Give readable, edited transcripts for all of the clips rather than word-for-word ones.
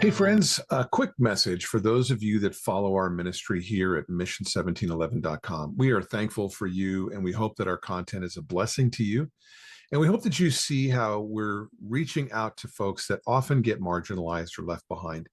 Hey, friends, a quick message for those of you that follow our ministry here at mission1711.com. We are thankful for you, and we hope that our content is a blessing to you. And we hope that you see how we're reaching out to folks that often get marginalized or left behind.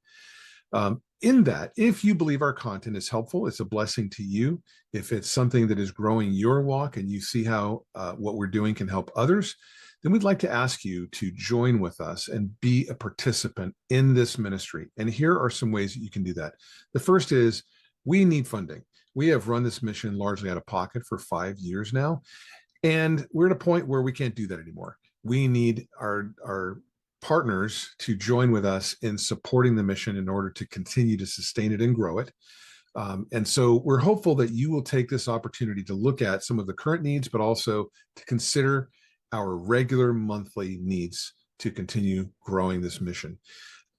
In that, if you believe our content is helpful, it's a blessing to you. If it's something that is growing your walk and you see how what we're doing can help others, then we'd like to ask you to join with us and be a participant in this ministry. And here are some ways that you can do that. The first is we need funding. We have run this mission largely out of pocket for 5 years now, and we're at a point where we can't do that anymore. We need our partners to join with us in supporting the mission in order to continue to sustain it and grow it. And so we're hopeful that you will take this opportunity to look at some of the current needs, but also to consider our regular monthly needs to continue growing this mission.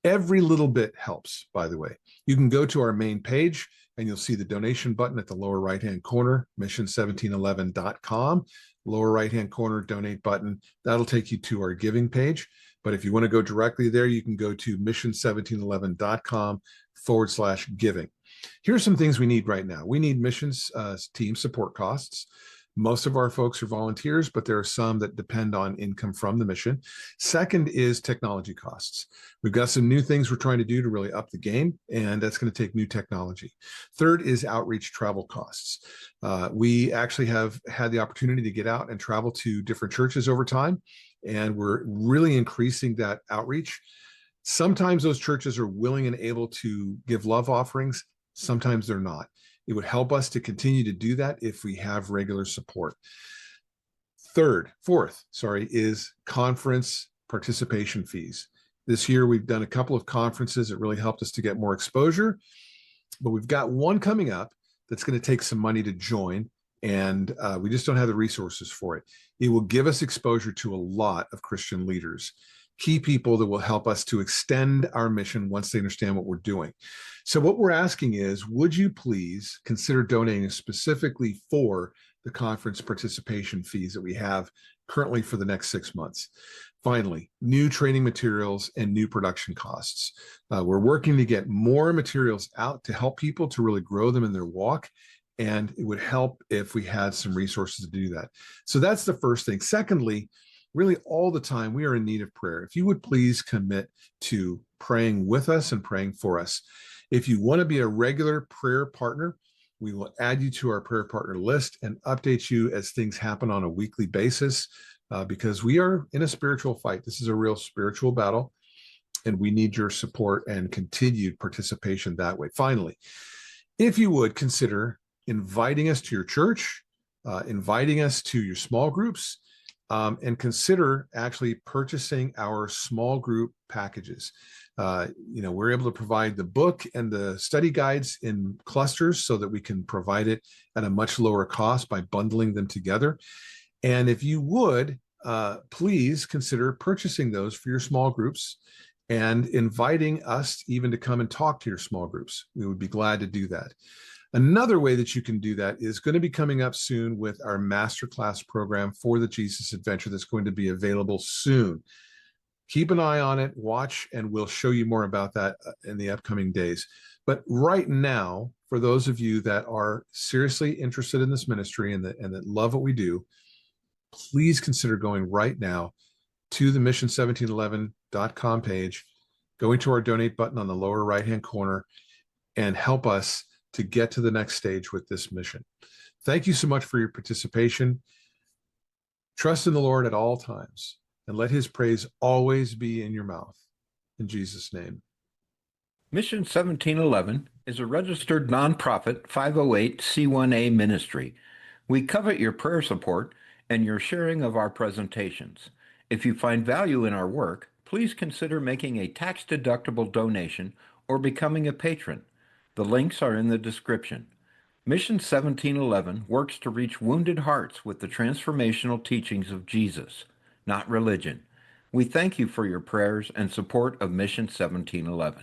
Every little bit helps, by the way. You can go to our main page and you'll see the donation button at the lower right-hand corner, mission1711.com, lower right-hand corner, donate button. That'll take you to our giving page. But if you want to go directly there, you can go to mission1711.com/giving. Here's some things we need right now. We need missions team support costs. Most of our folks are volunteers, but there are some that depend on income from the mission. Second is technology costs. We've got some new things we're trying to do to really up the game, and that's going to take new technology. Third is outreach travel costs. We actually have had the opportunity to get out and travel to different churches over time, and we're really increasing that outreach. Sometimes those churches are willing and able to give love offerings. Sometimes they're not. It would help us to continue to do that if we have regular support. Fourth, is conference participation fees. This year, we've done a couple of conferences that really helped us to get more exposure, but we've got one coming up that's going to take some money to join, and we just don't have the resources for it. It will give us exposure to a lot of Christian leaders, key people that will help us to extend our mission once they understand what we're doing. So what we're asking is, would you please consider donating specifically for the conference participation fees that we have currently for the next 6 months? Finally, new training materials and new production costs. We're working to get more materials out to help people to really grow them in their walk, and it would help if we had some resources to do that. So that's the first thing. Secondly, really all the time, we are in need of prayer. If you would please commit to praying with us and praying for us. If you want to be a regular prayer partner, we will add you to our prayer partner list and update you as things happen on a weekly basis, because we are in a spiritual fight. This is a real spiritual battle, and we need your support and continued participation that way. Finally, if you would consider inviting us to your church, inviting us to your small groups, and consider actually purchasing our small group packages. We're able to provide the book and the study guides in clusters so that we can provide it at a much lower cost by bundling them together. And if you would, please consider purchasing those for your small groups and inviting us even to come and talk to your small groups. We would be glad to do that. Another way that you can do that is going to be coming up soon with our masterclass program for the Jesus Adventure that's going to be available soon. Keep an eye on it, watch, and we'll show you more about that in the upcoming days. But right now, for those of you that are seriously interested in this ministry and that love what we do, please consider going right now to the mission1711.com page, going to our donate button on the lower right-hand corner, and help us to get to the next stage with this mission. Thank you so much for your participation. Trust in the Lord at all times, and let his praise always be in your mouth. In Jesus' name. Mission 1711 is a registered nonprofit 508c1a ministry. We covet your prayer support and your sharing of our presentations. If you find value in our work, please consider making a tax-deductible donation or becoming a patron. The links are in the description. Mission 1711 works to reach wounded hearts with the transformational teachings of Jesus, not religion. We thank you for your prayers and support of Mission 1711.